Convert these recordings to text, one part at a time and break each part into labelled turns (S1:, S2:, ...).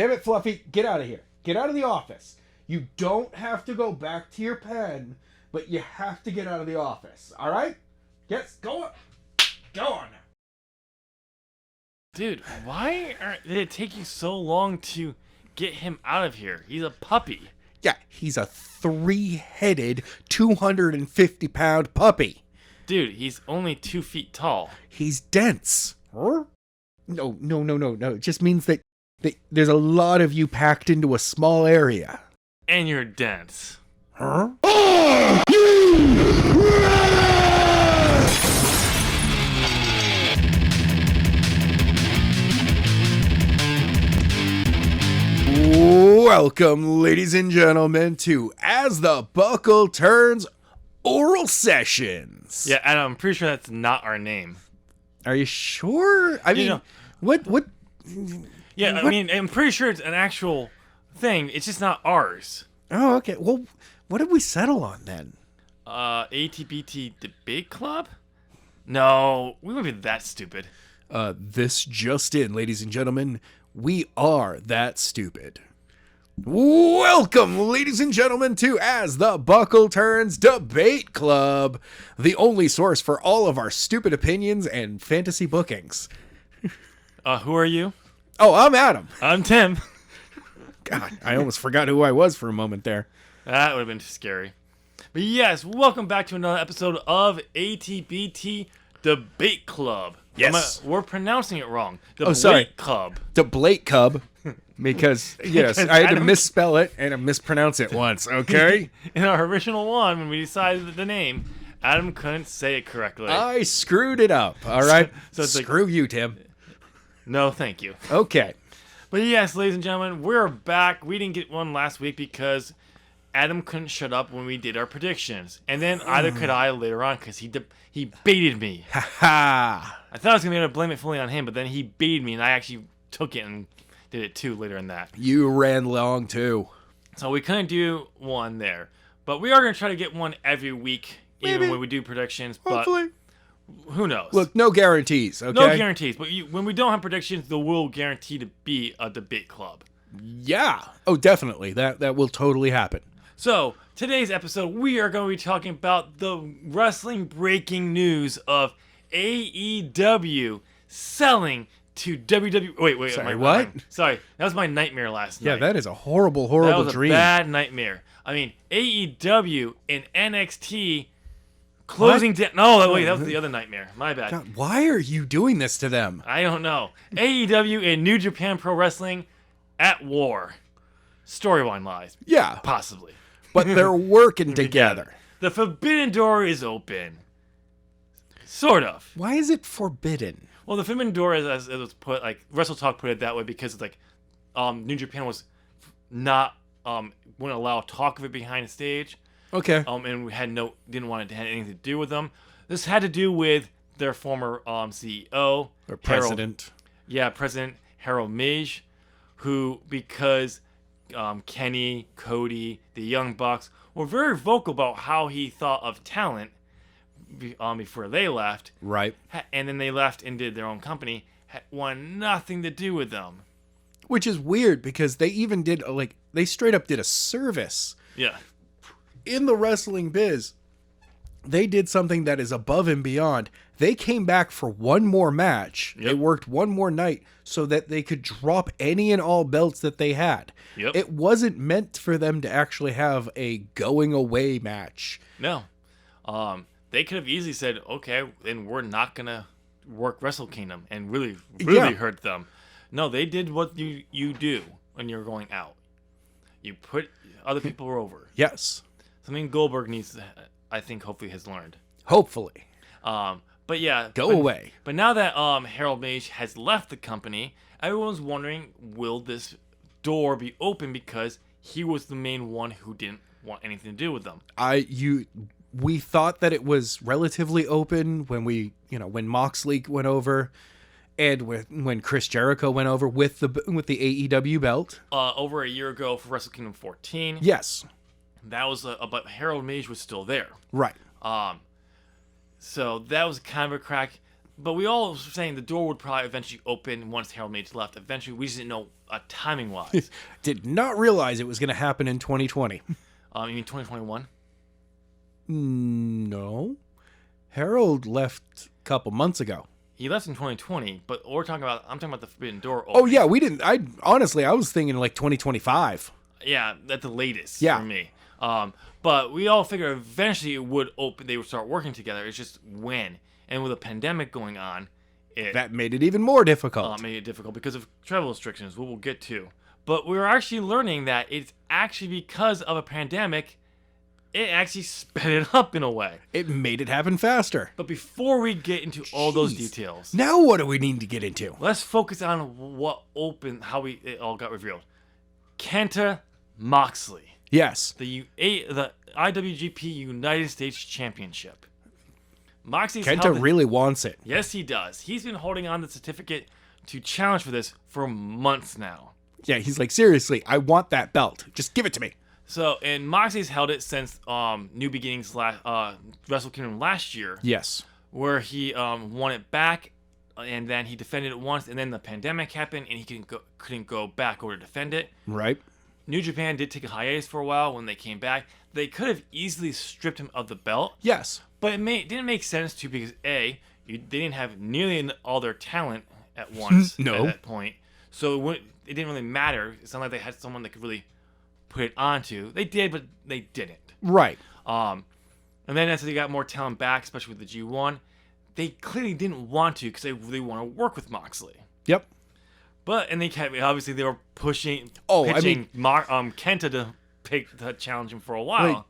S1: Damn it, Fluffy. Get out of here. Get out of the office. You don't have to go back to your pen, but you have to get out of the office. All right? Yes, go on. Go on now.
S2: Dude, why did it take you so long to get him out of here? He's a puppy.
S1: Yeah, he's a 3-headed, 250-pound puppy.
S2: Dude, he's only 2 feet tall.
S1: He's dense. Huh? No. It just means that there's a lot of you packed into a small area.
S2: And you're dense.
S1: Huh? Welcome, ladies and gentlemen, to As the Buckle Turns Oral Sessions.
S2: Yeah, and I'm pretty sure that's not our name.
S1: Are you sure? I mean, what?
S2: Yeah,
S1: what?
S2: I mean, I'm pretty sure it's an actual thing. It's just not ours.
S1: Oh, okay. Well, what did we settle on then?
S2: ATBT Debate Club? No, we wouldn't be that stupid.
S1: This just in, ladies and gentlemen, we are that stupid. Welcome, ladies and gentlemen, to As the Buckle Turns Debate Club, the only source for all of our stupid opinions and fantasy bookings.
S2: Who are you?
S1: Oh, I'm Adam.
S2: I'm Tim.
S1: God, I almost forgot who I was for a moment there.
S2: That would have been scary. But yes, welcome back to another episode of ATBT Debate Club.
S1: Yes.
S2: We're pronouncing it wrong.
S1: Sorry.
S2: Club.
S1: Debate Cub. Because, yes, I had to misspell it and mispronounce it once, okay?
S2: In our original one, when we decided the name, Adam couldn't say it correctly.
S1: I screwed it up, all right?
S2: So it's
S1: Screw you, Tim.
S2: No, thank you.
S1: Okay.
S2: But yes, ladies and gentlemen, we're back. We didn't get one last week because Adam couldn't shut up when we did our predictions. And then either could I later on because he baited me.
S1: Ha ha.
S2: I thought I was going to be able to blame it fully on him, but then he baited me and I actually took it and did it too later in that.
S1: You ran long too.
S2: So we couldn't do one there. But we are going to try to get one every week, even
S1: Maybe.
S2: when we do predictions.
S1: Hopefully.
S2: But who knows?
S1: Look, no guarantees, okay?
S2: No guarantees. But when we don't have predictions, there will guarantee to be a debate club.
S1: Yeah. Oh, definitely. That will totally happen.
S2: So, today's episode, we are going to be talking about the wrestling breaking news of AEW selling to WWE. Wait.
S1: Sorry, what?
S2: Sorry, that was my nightmare last night.
S1: Yeah, that is a horrible
S2: that was
S1: dream.
S2: a bad nightmare. I mean, AEW and NXT closing down. No, wait, that was the other nightmare. My bad.
S1: God, why are you doing this to them?
S2: I don't know. AEW and New Japan Pro Wrestling at war. Storyline-wise.
S1: Yeah.
S2: Possibly.
S1: But they're working together.
S2: The forbidden door is open. Sort of.
S1: Why is it forbidden?
S2: Well, the forbidden door is, as it was put, like Wrestle Talk put it that way because it's like, New Japan was not wouldn't allow talk of it behind the stage.
S1: Okay.
S2: And we didn't want it to have anything to do with them. This had to do with their former CEO
S1: Or president.
S2: President Harold Meij, who because Kenny, Cody, the Young Bucks were very vocal about how he thought of talent before they left.
S1: Right.
S2: And then they left and did their own company. Wanted nothing to do with them.
S1: Which is weird because they even did, they straight up did a service.
S2: Yeah.
S1: In the wrestling biz, they did something that is above and beyond. They came back for one more match.
S2: Yep.
S1: They worked one more night so that they could drop any and all belts that they had.
S2: Yep.
S1: It wasn't meant for them to actually have a going away match.
S2: No. They could have easily said, okay, then we're not going to work Wrestle Kingdom and really hurt them. No, they did what you do when you're going out. You put other people over.
S1: Yes.
S2: Something Goldberg needs to, I think, hopefully has learned.
S1: Hopefully.
S2: But yeah.
S1: Go away.
S2: But now that Harold Meij has left the company, everyone's wondering, will this door be open because he was the main one who didn't want anything to do with them.
S1: We thought that it was relatively open when when Moxley went over, and when Chris Jericho went over with the AEW belt.
S2: Over a year ago for Wrestle Kingdom 14.
S1: Yes.
S2: That was but Harold Meij was still there.
S1: Right.
S2: So that was kind of a crack. But we all were saying the door would probably eventually open once Harold Meij left. Eventually, we just didn't know timing-wise.
S1: Did not realize it was going to happen in 2020.
S2: You mean 2021?
S1: No. Harold left a couple months ago.
S2: He left in 2020, but I'm talking about the Forbidden Door
S1: Oh,
S2: opening.
S1: yeah, we didn't. Honestly, I was thinking like 2025.
S2: Yeah, at the latest
S1: Yeah.
S2: for me. But we all figured eventually it would open. They would start working together. It's just when. And with a pandemic going on,
S1: That made it even more difficult.
S2: made it difficult because of travel restrictions, what we'll get to. But we were actually learning that it's actually because of a pandemic, it actually sped it up in a way.
S1: It made it happen faster.
S2: But before we get into all those
S1: Jeez.
S2: details,
S1: Now what do we need to get into?
S2: let's focus on what opened, how it all got revealed. Kenta Moxley,
S1: Yes.
S2: the IWGP United States Championship. Moxley's held
S1: Kenta
S2: it-
S1: really wants it.
S2: Yes, he does. He's been holding on the certificate to challenge for this for months now.
S1: Yeah, he's like, seriously, I want that belt. Just give it to me.
S2: So, and Moxley's held it since New Beginnings Wrestle Kingdom last year,
S1: Yes.
S2: where he won it back, and then he defended it once, and then the pandemic happened, and he couldn't go back over to defend it.
S1: Right?
S2: New Japan did take a hiatus for a while. When they came back, they could have easily stripped him of the belt,
S1: Yes.
S2: but it didn't make sense to, because they didn't have nearly all their talent at once
S1: No.
S2: at that point, so it didn't really matter. It's not like they had someone they could really put it onto. They did, but they didn't.
S1: Right.
S2: And then as they got more talent back, especially with the G1, they clearly didn't want to because they really want to work with Moxley.
S1: Yep.
S2: And they kept, obviously they were pitching Kenta to challenge him for a while.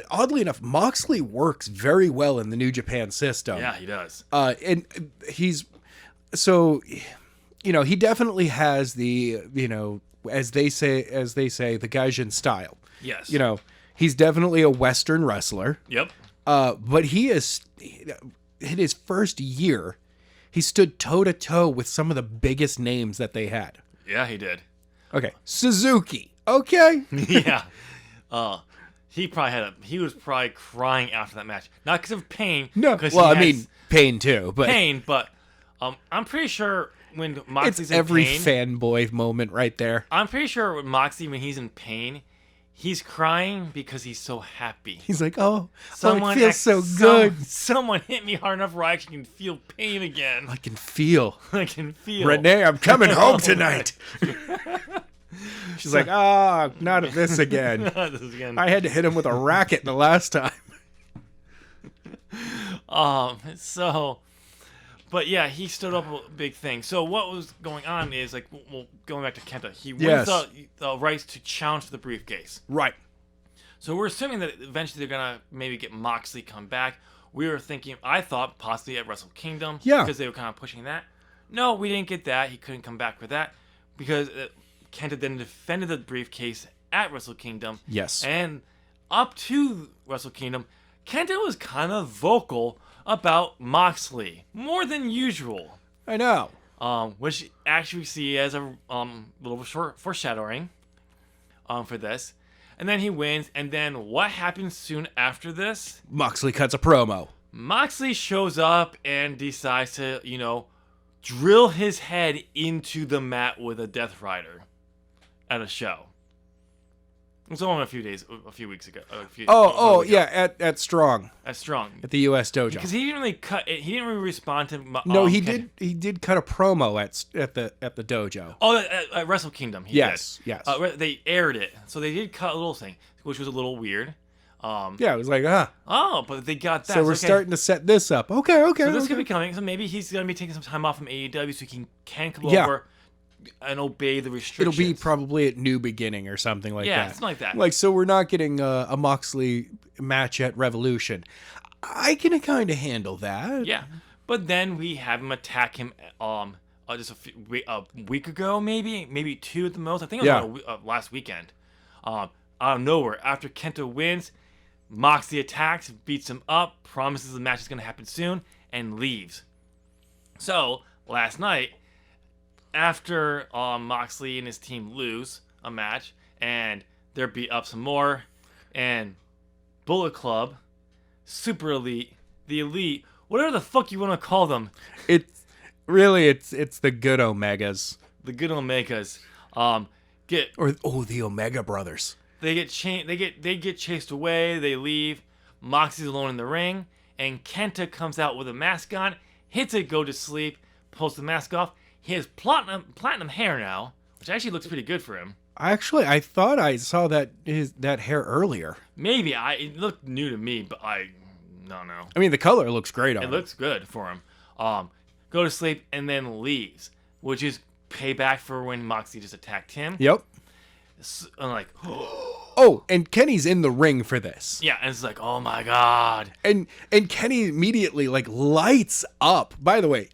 S1: Oddly enough, Moxley works very well in the New Japan system.
S2: Yeah, he does.
S1: And he's so, he definitely has the, as they say, the Gaijin style.
S2: Yes.
S1: He's definitely a Western wrestler.
S2: Yep.
S1: But he is, in his first year, he stood toe to toe with some of the biggest names that they had.
S2: Yeah, he did.
S1: Okay, Suzuki. Okay.
S2: Yeah. He was probably crying after that match, not because of pain.
S1: No.
S2: 'cause
S1: Well,
S2: he
S1: I
S2: has
S1: mean, pain too, but
S2: pain, but I'm pretty sure when
S1: it's
S2: Moxley's in
S1: every
S2: pain,
S1: fanboy moment right there.
S2: I'm pretty sure with Moxley when he's in pain, he's crying because he's so happy.
S1: He's like, oh, it feels so
S2: good.
S1: good.
S2: Someone hit me hard enough where I actually can feel pain again.
S1: I can feel.
S2: I can feel.
S1: Renee, I'm coming home tonight. She's like, not this again.
S2: This is again.
S1: I had to hit him with a racket the last time.
S2: But yeah, he stood up a big thing. So what was going on is, like, well, going back to Kenta, he
S1: Yes.
S2: wins the rights to challenge for the briefcase.
S1: Right.
S2: So we're assuming that eventually they're gonna maybe get Moxley come back. We were thinking, I thought possibly at Wrestle Kingdom,
S1: Yeah.
S2: because they were kind of pushing that. No, we didn't get that. He couldn't come back for that because Kenta then defended the briefcase at Wrestle Kingdom.
S1: Yes.
S2: And up to Wrestle Kingdom, Kenta was kind of vocal about Moxley more than usual.
S1: I know.
S2: Which actually we see as a little short foreshadowing for this. And then he wins, and then what happens soon after this?
S1: Moxley cuts a promo.
S2: Moxley shows up and decides to, drill his head into the mat with a Death Rider at a show. It was only a few weeks ago.
S1: Yeah, at Strong,
S2: At Strong.
S1: at the U.S. Dojo.
S2: Because he didn't really respond to.
S1: No, he did cut a promo at the dojo.
S2: Oh, at Wrestle Kingdom. He
S1: Yes,
S2: did.
S1: yes.
S2: They aired it, so they did cut a little thing, which was a little weird.
S1: Yeah, it was like,
S2: But they got that.
S1: So we're starting to set this up. Okay.
S2: So this could be coming. So maybe he's gonna be taking some time off from AEW, so he can come
S1: Yeah.
S2: over and obey the restrictions.
S1: It'll be probably at New Beginning or something like that.
S2: Yeah, something like that.
S1: Like, so we're not getting a Moxley match at Revolution. I can kind of handle that.
S2: Yeah, but then we have him attack him. Just a week ago, maybe two at the most. I think it was last weekend. Out of nowhere, after Kenta wins, Moxley attacks, beats him up, promises the match is going to happen soon, and leaves. So last night, after Moxley and his team lose a match, and they're beat up some more, and Bullet Club, Super Elite, the Elite whatever the fuck you want to call them.
S1: It's the good Omegas.
S2: The good Omegas.
S1: The Omega Brothers.
S2: They get chased away. They leave. Moxie's alone in the ring, and Kenta comes out with a mask on, hits it, go to sleep, pulls the mask off. He has platinum hair now, which actually looks pretty good for him.
S1: I thought I saw that hair earlier.
S2: Maybe it looked new to me, but I don't know.
S1: I mean, the color looks great on him.
S2: It looks good for him. Go to sleep and then leaves, which is payback for when Moxie just attacked him.
S1: Yep.
S2: I'm like,
S1: oh, and Kenny's in the ring for this.
S2: Yeah, and it's like, oh my god.
S1: And Kenny immediately lights up. By the way,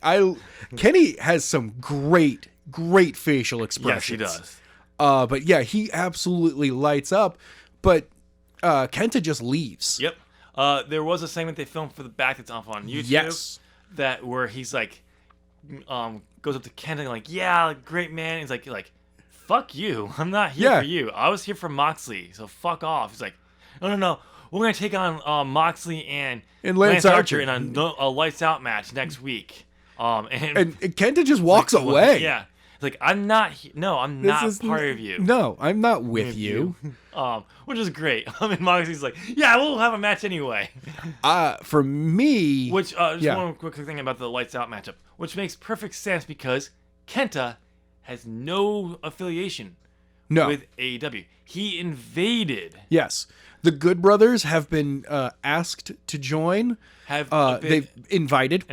S1: Kenny has some great facial expressions.
S2: Yes, he does.
S1: But yeah, he absolutely lights up. But Kenta just leaves.
S2: Yep. There was a segment they filmed for the back that's off on YouTube.
S1: Yes.
S2: That where he's like, goes up to Kenta and like, yeah, great man. He's like, fuck you. I'm not here for you. I was here for Moxley, so fuck off. He's like, no. We're gonna take on Moxley and Lance Archer in a lights out match next week. And
S1: Kenta just walks away.
S2: Yeah. Like, I'm not part of you.
S1: No, I'm not with you.
S2: Which is great. I mean, Moxley's like, yeah, we'll have a match anyway.
S1: For me...
S2: Which, just one quick thing about the Lights Out matchup, which makes perfect sense because Kenta has no affiliation with AEW. He invaded.
S1: Yes. The Good Brothers have been asked to join. They've invited.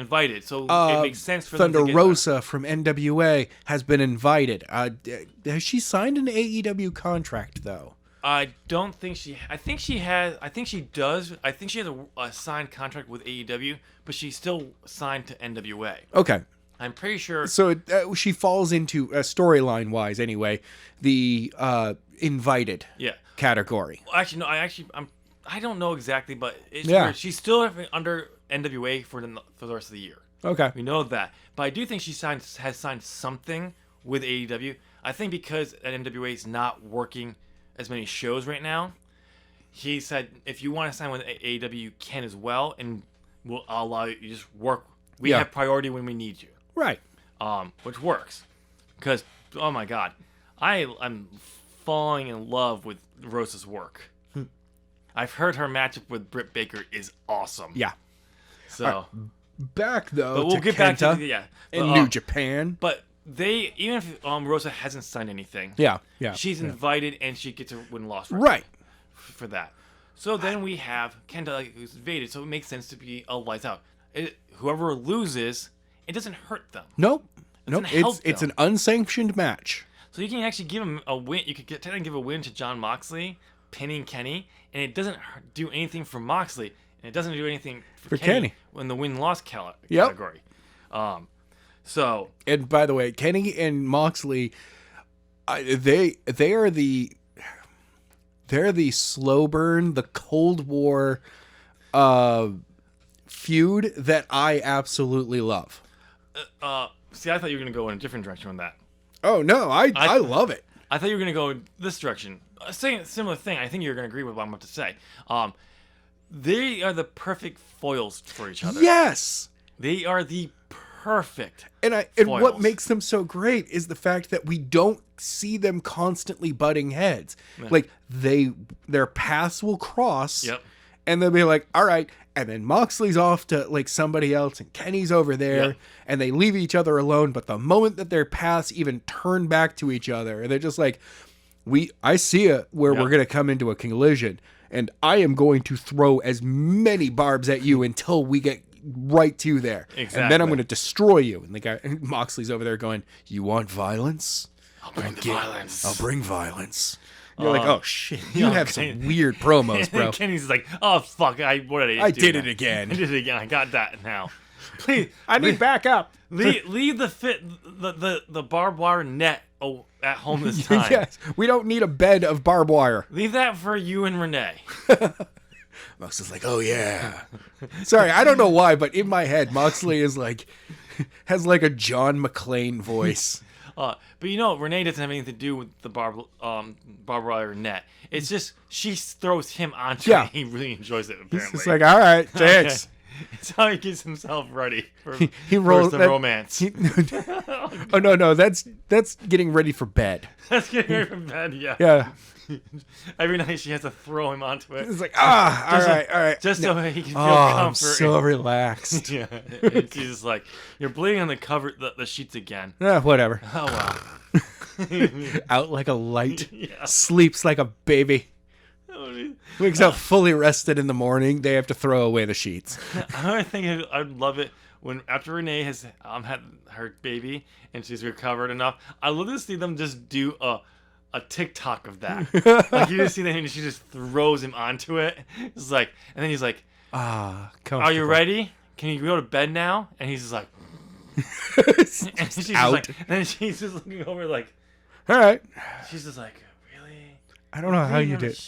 S2: So it makes sense for them to
S1: Thunder Rosa from NWA has been invited. Has she signed an AEW contract, though?
S2: I don't think she... I think she does. I think she has a signed contract with AEW, but she's still signed to NWA.
S1: Okay.
S2: I'm pretty sure...
S1: So she falls into, storyline-wise anyway, the invited category.
S2: Well, actually, no, I don't know exactly, but it's weird. She's still under NWA for the rest of the year.
S1: Okay.
S2: We know that. But I do think she has signed something with AEW. I think because NWA is not working as many shows right now, he said, if you want to sign with AEW, you can as well, and we'll allow you to just work. We have priority when we need you.
S1: Right.
S2: Which works. Because, oh my god, I'm falling in love with Rosa's work. I've heard her matchup with Britt Baker is awesome.
S1: Yeah.
S2: So
S1: back though,
S2: but we'll
S1: to
S2: get
S1: Kenta
S2: back to
S1: in New Japan.
S2: But they, even if Rosa hasn't signed anything, she's invited and she gets a win-loss record for that. So then we have Kenta who's invaded, so it makes sense to be a lights out. Whoever loses, it doesn't hurt them.
S1: Nope. It's an unsanctioned match.
S2: So you can actually give him a win. You could technically give a win to Jon Moxley, pinning Kenny, and it doesn't do anything for Moxley, and it doesn't do anything for Kenny in the win-loss category. So,
S1: and by the way, Kenny and Moxley, they're the slow burn, the Cold War feud that I absolutely love.
S2: See, I thought you were gonna go in a different direction on that.
S1: Oh no, I love it.
S2: I thought you were gonna go in this direction. Saying a similar thing. I think you're gonna agree with what I'm about to say. They are the perfect foils for each other.
S1: Yes,
S2: they are the perfect.
S1: And what makes them so great is the fact that we don't see them constantly butting heads. Yeah. Like their paths will cross.
S2: Yep.
S1: And they'll be like, all right. And then Moxley's off to like somebody else and Kenny's over there and they leave each other alone. But the moment that their paths even turn back to each other, they're just like, I see it where we're going to come into a collision and I am going to throw as many barbs at you until we get right to there.
S2: Exactly.
S1: And then I'm going to destroy you. And the guy, Moxley's over there going, you want violence?
S2: I'll bring violence.
S1: I'll bring violence. You're like, oh shit, you have some weird promos, bro.
S2: Kenny's like, oh fuck, I
S1: did it again.
S2: I did it again. I got that now. Please,
S1: I need backup.
S2: Leave the barbed wire net at home this time.
S1: Yes, we don't need a bed of barbed wire.
S2: Leave that for you and Renee.
S1: Moxley's like, oh yeah. Sorry, I don't know why, but in my head, Moxley is like, has like a John McClane voice.
S2: But Renee doesn't have anything to do with the barbed wire net. It's just she throws him onto it. He really enjoys it, apparently.
S1: He's just like, all right, thanks.
S2: It's how he gets himself ready for,
S1: he rolls
S2: the romance.
S1: Oh no, that's getting ready for bed.
S2: That's getting ready for bed. Yeah.
S1: Yeah.
S2: Every night she has to throw him onto it.
S1: It's like all right.
S2: Just so he can feel
S1: I'm
S2: comfort.
S1: so relaxed.
S2: Yeah. And she's just like, you're bleeding on the sheets again.
S1: Whatever.
S2: Oh wow.
S1: Out like a light.
S2: Yeah.
S1: Sleeps like a baby. Wakes up fully rested in the morning. They have to throw away the sheets.
S2: I think I'd love it when after Renee has had her baby and she's recovered enough. I love to see them just do a TikTok of that. Like you just see that and she just throws him onto it. It's like, and then he's like, "Are you ready? Can you go to bed now?" And he's just like, and she's
S1: out.
S2: Just like, and then she's just looking over like,
S1: all right.
S2: She's just like, really?
S1: I don't know how you did.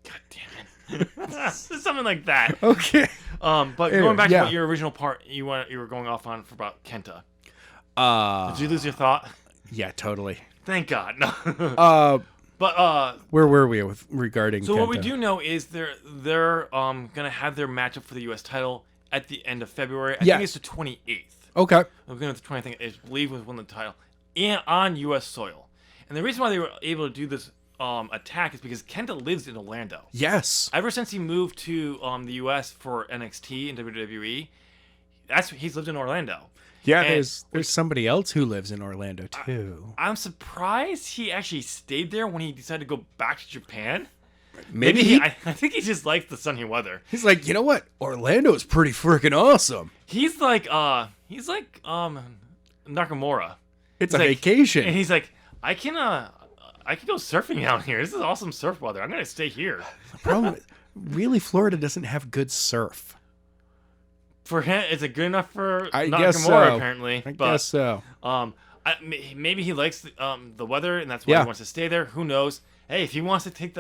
S2: God damn it. Something like that.
S1: Okay.
S2: But
S1: anyway,
S2: going back to what your original part you were going off on for about Kenta. Did you lose your thought?
S1: Yeah, totally.
S2: Thank God. No. But
S1: where were we with regarding?
S2: So
S1: Kenta?
S2: what we do know is they're gonna have their matchup for the U.S. title at the end of February. I think it's the 28th.
S1: Okay.
S2: I'm going to the 20th. I believe was won the title on U.S. soil. And the reason why they were able to do this attack is because Kenta lives in Orlando.
S1: Yes.
S2: Ever since he moved to the U.S. for NXT and WWE, he's lived in Orlando.
S1: Yeah, and there's somebody else who lives in Orlando too.
S2: I'm surprised he actually stayed there when he decided to go back to Japan.
S1: Maybe
S2: I think he just likes the sunny weather.
S1: He's like, you know what? Orlando is pretty freaking awesome.
S2: He's like Nakamura.
S1: It's a vacation.
S2: And he's like, I can go surfing out here. This is awesome surf weather. I'm gonna stay here.
S1: The problem is, really, Florida doesn't have good surf.
S2: For him, is it good enough for
S1: Nakamura?
S2: Guess so. Apparently,
S1: I guess so.
S2: Maybe he likes the weather, and that's why he wants to stay there. Who knows? Hey, if he wants to take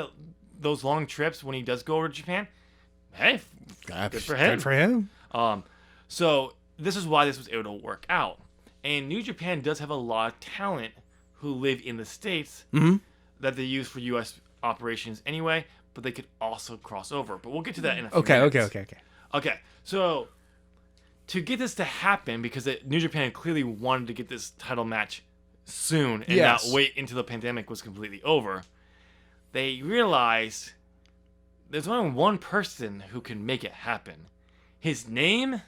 S2: those long trips when he does go over to Japan, hey, good for him.
S1: Good for him.
S2: So this is why this was able to work out. And New Japan does have a lot of talent who live in the States that they use for U.S. operations anyway, but they could also cross over. But we'll get to that in a few minutes. Okay, so to get this to happen, because New Japan clearly wanted to get this title match soon and not wait until the pandemic was completely over, they realized there's only one person who can make it happen. His name?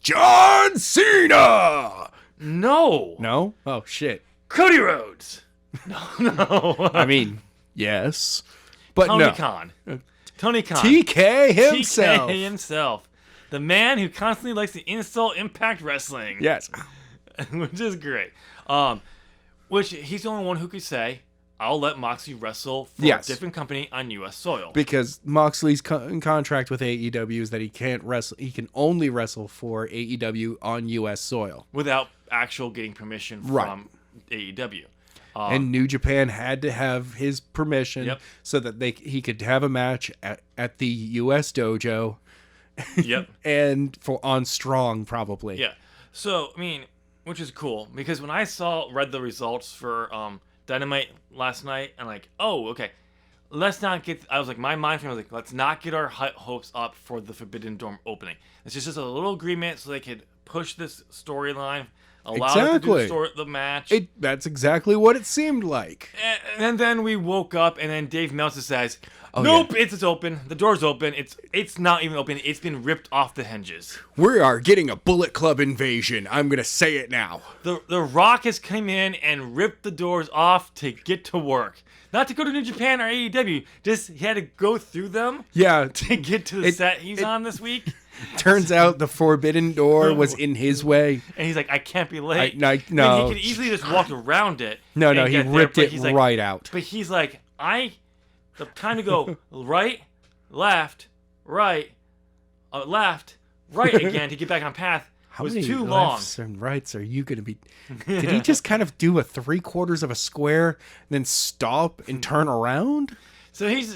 S1: John Cena!
S2: No.
S1: No? Oh, shit.
S2: Cody Rhodes. No.
S1: I mean, yes. But
S2: Tony
S1: no.
S2: Khan. Tony Khan.
S1: TK himself.
S2: TK himself. The man who constantly likes to insult Impact Wrestling.
S1: Yes.
S2: Which is great. Which he's the only one who could say, I'll let Moxley wrestle for a different company on U.S. soil.
S1: Because Moxley's contract with AEW is that he can't wrestle. He can only wrestle for AEW on U.S. soil
S2: without actual getting permission from AEW.
S1: And New Japan had to have his permission so that he could have a match at the U.S. dojo.
S2: Yep.
S1: And on Strong, probably.
S2: Yeah. So, I mean, which is cool because when I read the results for Dynamite last night, and like, oh, okay, let's not get. I was like, my mind frame was like, let's not get our hopes up for the Forbidden Door opening. It's just a little agreement so they could push this storyline, allow them to do the match.
S1: That's exactly what it seemed like.
S2: And then we woke up, and then Dave Meltzer says, "Nope, it's open. The door's open. It's not even open. It's been ripped off the hinges.
S1: We are getting a Bullet Club invasion. I'm gonna say it now.
S2: The Rock has come in and ripped the doors off to get to work, not to go to New Japan or AEW. Just he had to go through them.
S1: Yeah,
S2: to get to the set he's on this week."
S1: Turns out the Forbidden Door was in his way.
S2: And he's like, I can't be late.
S1: No.
S2: I mean, he could easily just walk around it.
S1: No, he ripped it right out.
S2: But he's like, the time to go right, left, right, left, right again to get back on path was too long.
S1: Lefts and rights are you going to be... Did he just kind of do a 3/4 of a square, and then stop and turn around?
S2: So he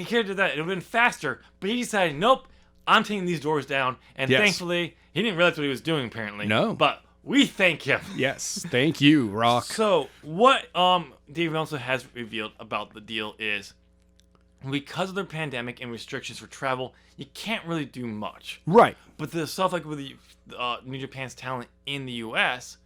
S2: could have done that. It would have been faster. But he decided, nope. I'm taking these doors down, and thankfully, he didn't realize what he was doing, apparently.
S1: No.
S2: But we thank him.
S1: Yes, thank you, Rock.
S2: So, what Dave Meltzer has revealed about the deal is because of the pandemic and restrictions for travel, you can't really do much.
S1: Right.
S2: But the stuff like with the New Japan's talent in the U.S.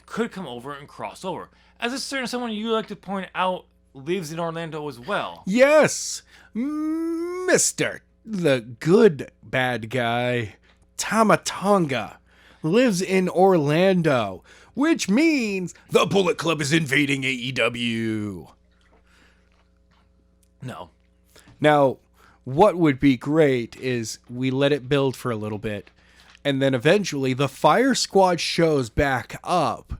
S2: could come over and cross over. As a certain someone you like to point out lives in Orlando as well.
S1: Yes, Mr. the good bad guy, Tamatonga, lives in Orlando, which means the Bullet Club is invading AEW.
S2: No.
S1: Now, what would be great is we let it build for a little bit, and then eventually the Fire Squad shows back up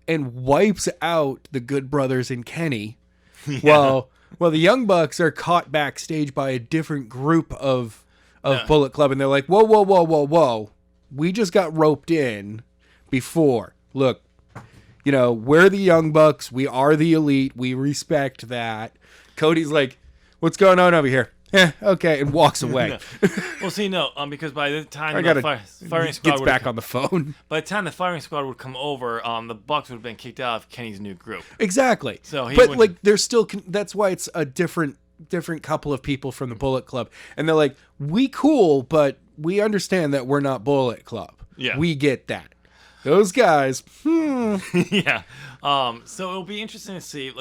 S1: and wipes out the Good Brothers and Kenny, while the Young Bucks are caught backstage by a different group of Bullet Club, and they're like, whoa, we just got roped in before. Look, we're the Young Bucks, we are the Elite, we respect that. Cody's like, what's going on over here? Okay, and walks away.
S2: Well, see, no, because by the time
S1: firing squad gets back on the phone.
S2: By the time the firing squad would come over, the Bucks would have been kicked out of Kenny's new group.
S1: Exactly.
S2: So
S1: there's still that's why it's a different couple of people from the Bullet Club, and they're like, we cool, but we understand that we're not Bullet Club.
S2: Yeah,
S1: we get that. Those guys.
S2: Yeah. So it'll be interesting to see.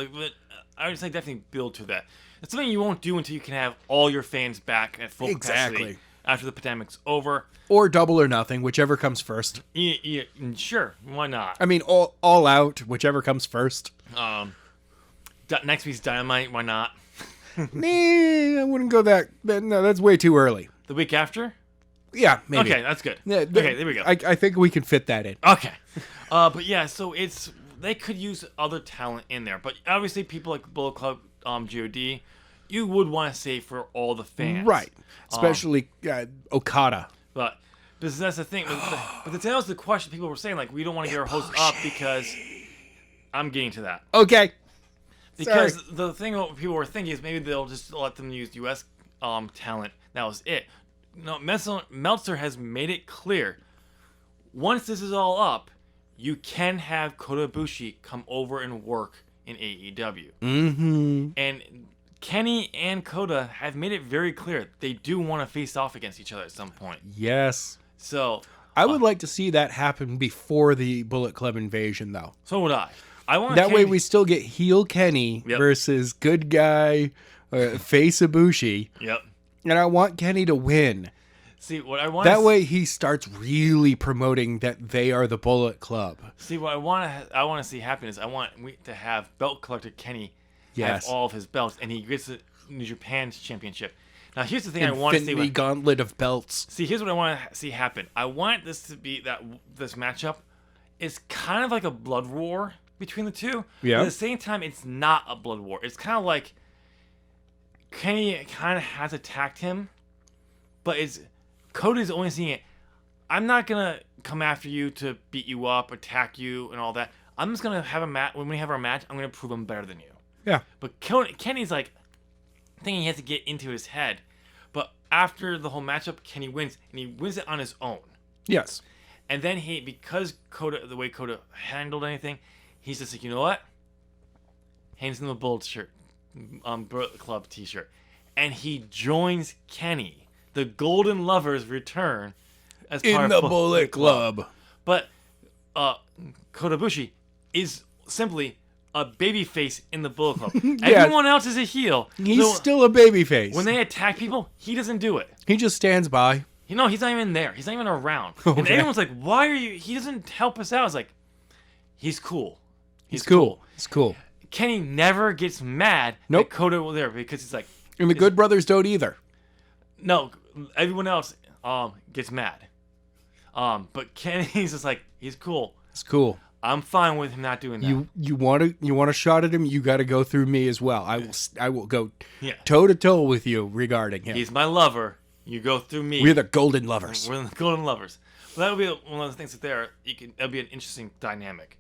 S2: I would say definitely build to that. It's something you won't do until you can have all your fans back at full capacity after the pandemic's over.
S1: Or Double or Nothing, whichever comes first.
S2: Yeah, sure, why not?
S1: I mean, all out, whichever comes first.
S2: Next week's Dynamite, why not?
S1: Nah, I wouldn't go that. No, that's way too early.
S2: The week after?
S1: Yeah, maybe.
S2: Okay, that's good.
S1: Yeah,
S2: okay, there we go.
S1: I think we can fit that in.
S2: Okay. But yeah, so they could use other talent in there. But obviously people like Bullet Club, GOD, you would want to save for all the fans.
S1: Right. Especially Okada.
S2: But that's the thing. But that was the question people were saying. Like, we don't want to get our hosts up because I'm getting to that.
S1: Okay.
S2: Because the thing what people were thinking is maybe they'll just let them use U.S. Talent. That was it. No, Meltzer has made it clear. Once this is all up, you can have Kota Ibushi come over and work in AEW.
S1: Mm-hmm.
S2: And Kenny and Kota have made it very clear they do want to face off against each other at some point.
S1: Yes.
S2: So
S1: I would like to see that happen before the Bullet Club invasion, though.
S2: So would I. Want
S1: that way we still get heel Kenny versus good guy face Ibushi.
S2: Yep.
S1: And I want Kenny to win.
S2: See, what I want
S1: that way he starts really promoting that they are the Bullet Club.
S2: See, what I want to see happen is I want to have belt collector Kenny have all of his belts, and he gets the New Japan's championship. Now, here's the thing I want to see.
S1: Infinity gauntlet of belts.
S2: See, here's what I want to see happen. I want this to be this matchup is kind of like a blood war between the two.
S1: Yeah.
S2: But at the same time, it's not a blood war. It's kind of like Kenny kind of has attacked him, but Cody's only seeing it. I'm not gonna come after you to beat you up, attack you, and all that. I'm just gonna have a match. When we have our match, I'm gonna prove I'm better than you.
S1: Yeah.
S2: But Kenny's like thinking he has to get into his head. But after the whole matchup, Kenny wins, and he wins it on his own.
S1: Yes.
S2: And then because the way Kota handled anything, he's just like, you know what? Hands him the Bullet shirt, Bullet Club T-shirt, and he joins Kenny. The Golden Lovers return as part
S1: of the Bullet Club.
S2: But Kota Ibushi is simply a babyface in the Bullet Club. Everyone else is a heel.
S1: He's still a babyface.
S2: When they attack people, he doesn't do it.
S1: He just stands by.
S2: He's not even there. He's not even around. Okay. And everyone's like, why are you... He doesn't help us out. It's like, he's cool.
S1: He's cool. He's cool.
S2: Kenny never gets mad that Kota was there because he's like...
S1: And the Good Brothers don't either.
S2: No, everyone else gets mad. But Kenny's just like, he's cool.
S1: It's cool.
S2: I'm fine with him not doing that.
S1: You want a shot at him? You got to go through me as well. I will go toe to toe with you regarding him.
S2: He's my lover. You go through me.
S1: We're the Golden Lovers.
S2: We're the Golden Lovers. Well, that would be one of the things that'll be an interesting dynamic.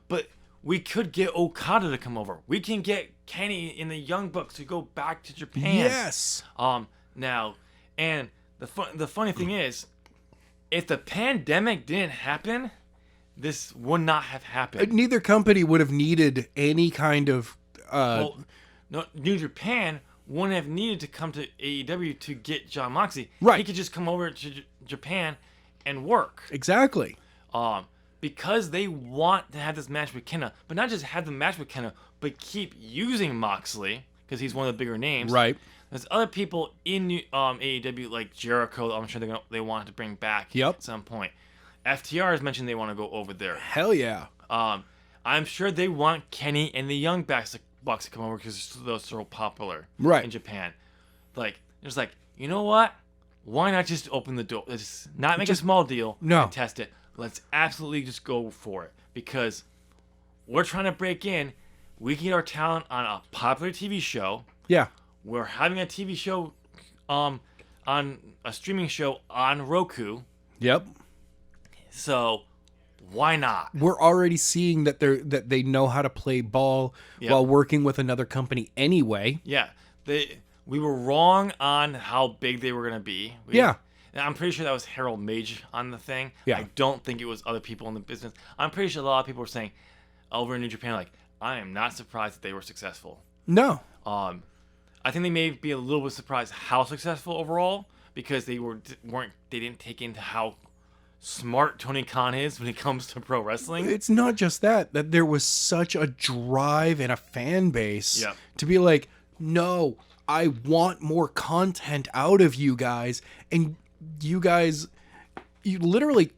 S2: But we could get Okada to come over. We can get Kenny in the Young Bucks to go back to Japan.
S1: Yes.
S2: Now, and the funny thing is, if the pandemic didn't happen, this would not have happened.
S1: Neither company would have needed any kind of...
S2: New Japan wouldn't have needed to come to AEW to get Jon Moxley.
S1: Right.
S2: He could just come over to Japan and work.
S1: Exactly.
S2: Because they want to have this match with Kenna, but not just have the match with Kenna, but keep using Moxley because he's one of the bigger names.
S1: Right.
S2: There's other people in AEW like Jericho. I'm sure they want to bring back at some point. FTR has mentioned they want to go over there.
S1: Hell yeah.
S2: I'm sure they want Kenny and the Young Bucks to come over because they're so popular in Japan. Like, it's like, you know what? Why not just open the door? Let's not make a small deal and test it. Let's absolutely just go for it because we're trying to break in. We can get our talent on a popular TV show.
S1: Yeah.
S2: We're having a TV show on a streaming show on Roku.
S1: Yep.
S2: So why not?
S1: We're already seeing that they know how to play ball while working with another company anyway.
S2: Yeah. We were wrong on how big they were going to be. And I'm pretty sure that was Harold Mage on the thing.
S1: Yeah.
S2: I don't think it was other people in the business. I'm pretty sure a lot of people were saying over in New Japan, like, I am not surprised that they were successful.
S1: No.
S2: I think they may be a little bit surprised how successful overall because they didn't take into how smart Tony Khan is when it comes to pro wrestling.
S1: It's not just that there was such a drive and a fan base to be like, no, I want more content out of you guys. And you guys, you literally,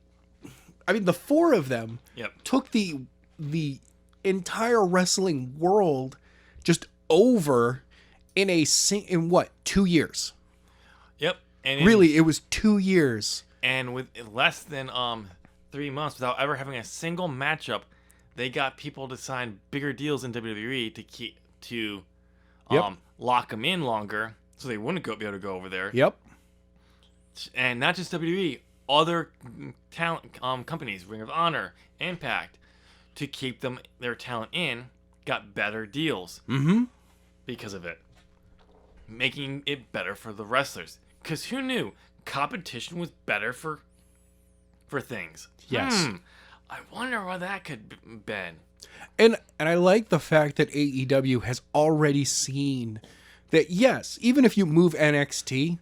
S1: I mean, the four of them took the entire wrestling world just over in what, 2 years?
S2: Yep. And
S1: really, it was 2 years.
S2: And with less than 3 months, without ever having a single matchup, they got people to sign bigger deals in WWE to lock them in longer, so they wouldn't be able to go over there.
S1: Yep.
S2: And not just WWE, other talent companies, Ring of Honor, Impact, to keep their talent in, got better deals because of it, making it better for the wrestlers. Because who knew competition was better for things?
S1: Yes.
S2: I wonder what that could been.
S1: And I like the fact that AEW has already seen that, yes, even if you move NXT,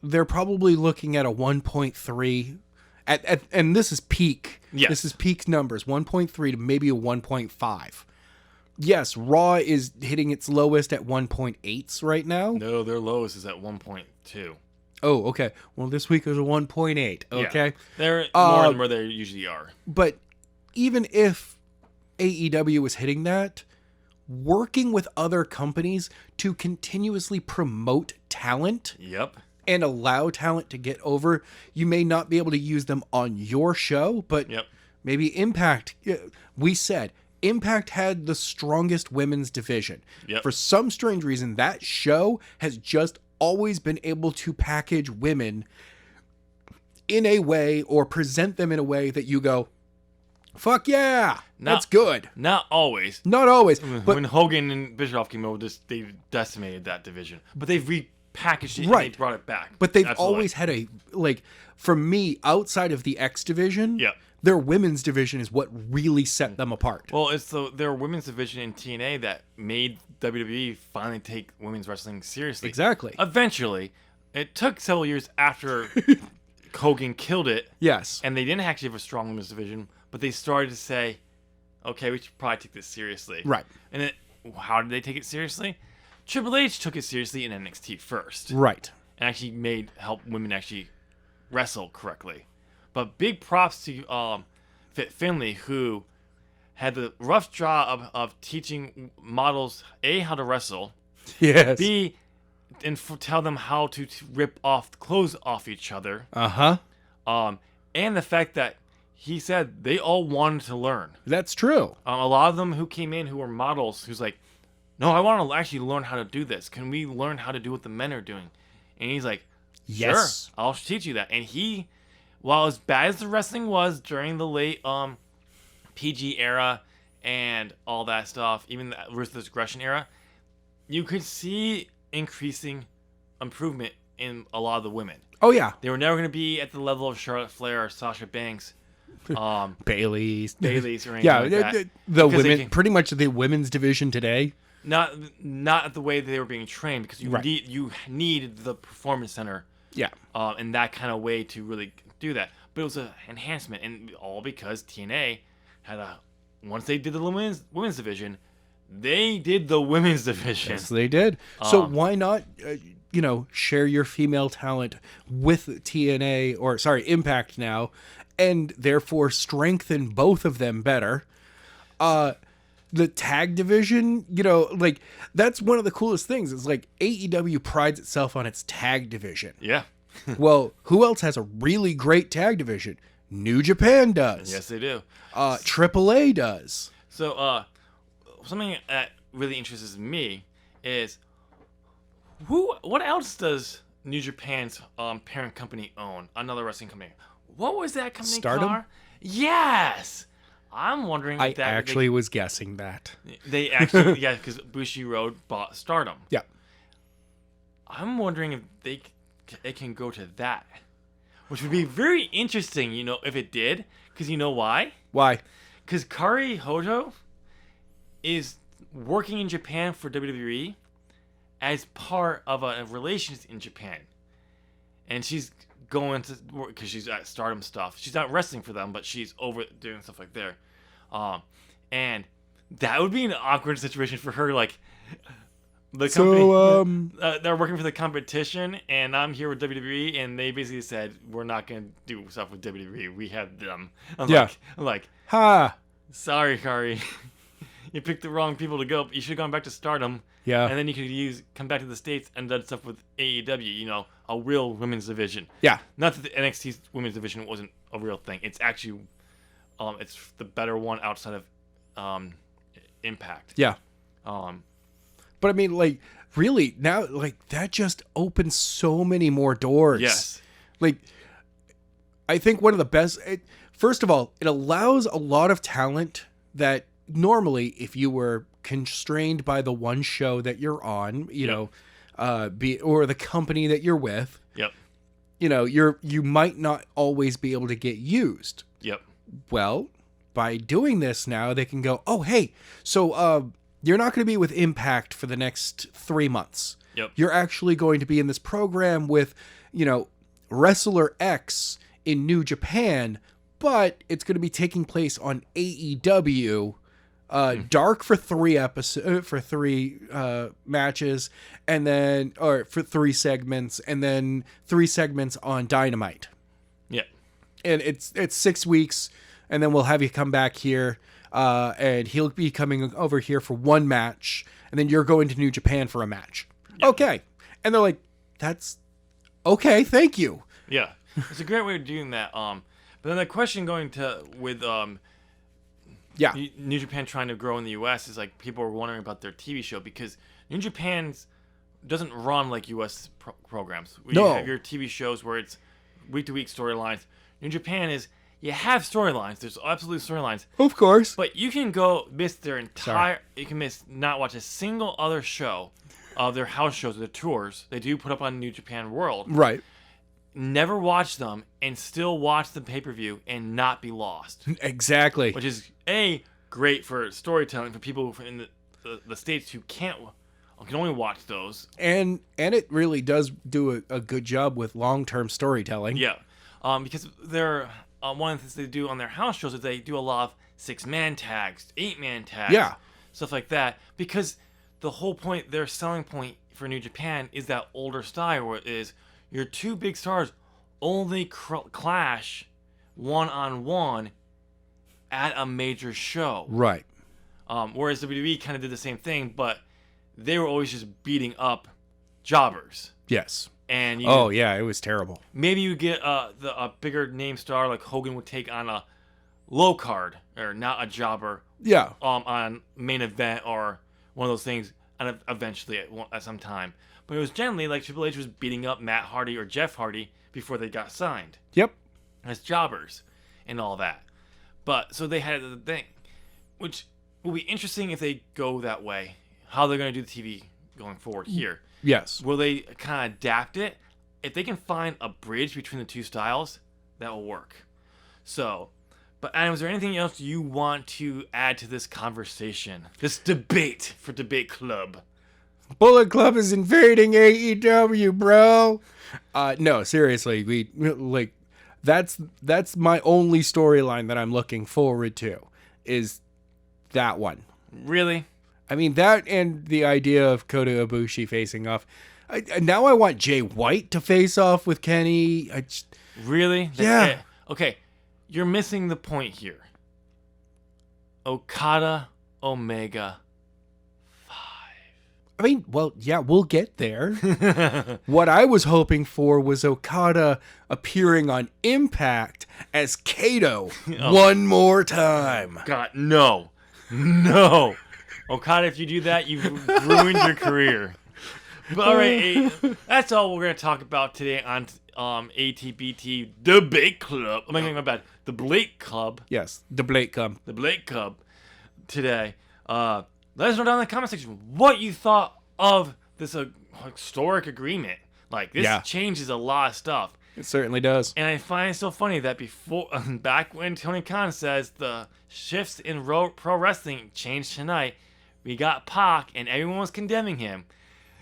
S1: they're probably looking at a 1.3 and this is peak.
S2: Yes.
S1: This is peak numbers, 1.3 to maybe a 1.5. Yes, Raw is hitting its lowest at 1.8s right now.
S2: No, their lowest is at 1.2.
S1: Oh, okay. Well, this week is a 1.8. Okay.
S2: Yeah. They're more than where they usually are.
S1: But even if AEW is hitting that, working with other companies to continuously promote talent and allow talent to get over, you may not be able to use them on your show, but maybe Impact. We said Impact had the strongest women's division. For some strange reason, that show has just always been able to package women in a way or present them in a way that you go, fuck yeah, that's good.
S2: Not always.
S1: Not always. But
S2: when Hogan and Bischoff came over, they decimated that division. But they've repackaged it and they brought it back.
S1: But they've always had a, like, for me, outside of the X division, their women's division is what really set them apart.
S2: Well, it's their women's division in TNA that made WWE finally take women's wrestling seriously.
S1: Exactly.
S2: Eventually. It took several years after Hogan killed it.
S1: Yes.
S2: And they didn't actually have a strong women's division, but they started to say, okay, we should probably take this seriously.
S1: Right.
S2: And how did they take it seriously? Triple H took it seriously in NXT first.
S1: Right.
S2: And actually help women actually wrestle correctly. But big props to Fit Finlay, who had the rough job of teaching models, A, how to wrestle,
S1: yes,
S2: B, and tell them how to rip off the clothes off each other. And the fact that he said they all wanted to learn.
S1: That's true.
S2: A lot of them who came in who were models, who's like, no, I want to actually learn how to do this. Can we learn how to do what the men are doing? And he's like,
S1: yes,
S2: sure, I'll teach you that. And he, while as bad as the wrestling was during the late PG era and all that stuff, even the ruthless aggression era, you could see increasing improvement in a lot of the women.
S1: Oh yeah,
S2: they were never going to be at the level of Charlotte Flair or Sasha Banks,
S1: Bailey's
S2: or anything
S1: yeah,
S2: like that.
S1: the women, pretty much the women's division today.
S2: Not the way they were being trained, because you need the performance center.
S1: Yeah.
S2: In that kind of way to really do that. But it was an enhancement, and all because TNA had once they did the women's division, they did the women's division.
S1: Yes, they did. So why not, share your female talent with TNA, or sorry, Impact now, and therefore strengthen both of them better. The tag division, that's one of the coolest things. Is like AEW prides itself on its tag division.
S2: Yeah.
S1: Well, who else has a really great tag division? New Japan does.
S2: Yes, they do.
S1: AAA does.
S2: So, something that really interests me is what else does New Japan's parent company own? Another wrestling company. What was that company?
S1: Stardom?
S2: Called? Yes. I'm wondering.
S1: I actually was guessing that.
S2: They actually, yeah, because Bushiroad bought Stardom.
S1: Yeah.
S2: I'm wondering if it can go to that, which would be very interesting, if it did. Because you know why?
S1: Why?
S2: Because Kari Hojo is working in Japan for WWE as part of a relations in Japan. And she's going to work because she's at Stardom stuff. She's not wrestling for them, but she's over doing stuff like there. And that would be an awkward situation for her. Like, the company, they're working for the competition, and I'm here with WWE, and they basically said, we're not going to do stuff with WWE. We have them. I'm like,
S1: ha!
S2: Sorry, Kari. You picked the wrong people to go. You should have gone back to Stardom.
S1: Yeah.
S2: And then you could come back to the States and done stuff with AEW, a real women's division.
S1: Yeah.
S2: Not that the NXT's women's division wasn't a real thing. It's actually, it's the better one outside of Impact.
S1: Yeah.
S2: But
S1: I mean, really, now, that just opens so many more doors.
S2: Yes.
S1: I think one of the best... First of all, it allows a lot of talent that normally, if you were constrained by the one show that you're on, or the company that you're with,
S2: yep,
S1: you might not always be able to get used.
S2: Yep.
S1: Well, by doing this now, they can go, oh, hey, so you're not going to be with Impact for the next 3 months.
S2: Yep.
S1: You're actually going to be in this program with, Wrestler X in New Japan, but it's going to be taking place on AEW. Dark for 3 matches, and then for 3 segments, and then 3 segments on Dynamite.
S2: Yeah,
S1: and it's 6 weeks, and then we'll have you come back here, and he'll be coming over here for 1 match, and then you're going to New Japan for a match. Yep. Okay, and they're like, "That's okay, thank you."
S2: Yeah, it's a great way of doing that. But then the question with New Japan trying to grow in the U.S. is people are wondering about their TV show, because New Japan's doesn't run like U.S. programs. You have your TV shows where it's week-to-week storylines. New Japan is, you have storylines. There's absolute storylines.
S1: Of course.
S2: But you can go miss their entire... You can not watch a single other show of their house shows, their tours. They do put up on New Japan World.
S1: Right.
S2: Never watch them and still watch the pay-per-view and not be lost.
S1: Exactly.
S2: Which is, great for storytelling for people in the States who can only watch those.
S1: And it really does do a good job with long-term storytelling.
S2: Yeah. Because they're one of the things they do on their house shows is they do a lot of 6-man tags, 8-man tags.
S1: Yeah.
S2: Stuff like that. Because the whole point, their selling point for New Japan is that older style where it is your 2 big stars only clash one-on-one at a major show.
S1: Right.
S2: Whereas WWE kind of did the same thing, but they were always just beating up jobbers.
S1: Yes.
S2: And
S1: it was terrible.
S2: Maybe you get a bigger name star like Hogan would take on a low card or not a jobber.
S1: Yeah.
S2: On main event or one of those things, and eventually at some time. But it was generally like Triple H was beating up Matt Hardy or Jeff Hardy before they got signed.
S1: Yep.
S2: As jobbers and all that. But so they had the thing, which will be interesting if they go that way. How they're going to do the TV going forward here.
S1: Yes.
S2: Will they kind of adapt it? If they can find a bridge between the 2 styles, that will work. So, But Adam, is there anything else you want to add to this conversation? This debate for Debate Club.
S1: Bullet Club is invading AEW, bro. No, seriously, that's my only storyline that I'm looking forward to is that one.
S2: Really?
S1: I mean, that and the idea of Kota Ibushi facing off. Now I want Jay White to face off with Kenny.
S2: Really?
S1: Yeah.
S2: Okay, you're missing the point here. Okada, Omega, 5.
S1: I mean, well, yeah, we'll get there. What I was hoping for was Okada appearing on Impact as Kato one more time.
S2: God, no. No. Okada, if you do that, you've ruined your career. But all right, that's all we're going to talk about today on ATBT Debate Club. Oh my bad. The Blake Club.
S1: Yes, the Blake Club.
S2: The Blake Club today. Let us know down in the comment section what you thought of this historic agreement. Like, this changes a lot of stuff.
S1: It certainly does.
S2: And I find it so funny that back when Tony Khan says the shifts in pro wrestling changed tonight, we got Pac and everyone was condemning him.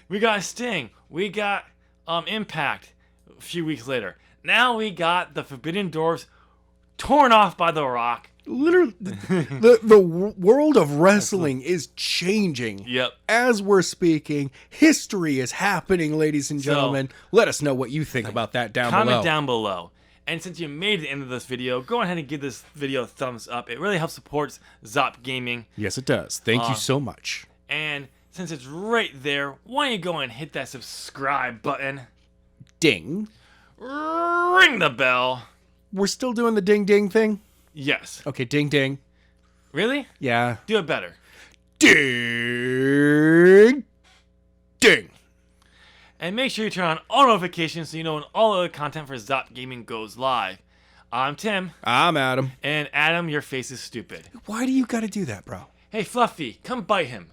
S2: We got Sting. We got Impact a few weeks later. Now we got the Forbidden Doors torn off by The Rock.
S1: Literally, the world of wrestling is changing.
S2: Yep.
S1: As we're speaking, history is happening, ladies and gentlemen. Let us know what you think about that down below.
S2: Comment down below. And since you made it to the end of this video, go ahead and give this video a thumbs up. It really helps support Zop Gaming.
S1: Yes, it does. Thank you so much.
S2: And since it's right there, why don't you go and hit that subscribe button?
S1: Ding.
S2: Ring the bell.
S1: We're still doing the ding ding thing?
S2: Yes.
S1: Okay, ding ding.
S2: Really?
S1: Yeah.
S2: Do it better.
S1: Ding. Ding.
S2: And make sure you turn on all notifications so you know when all other content for Zop Gaming goes live. I'm Tim.
S1: I'm Adam.
S2: And Adam, your face is stupid.
S1: Why do you gotta do that, bro?
S2: Hey, Fluffy, come bite him.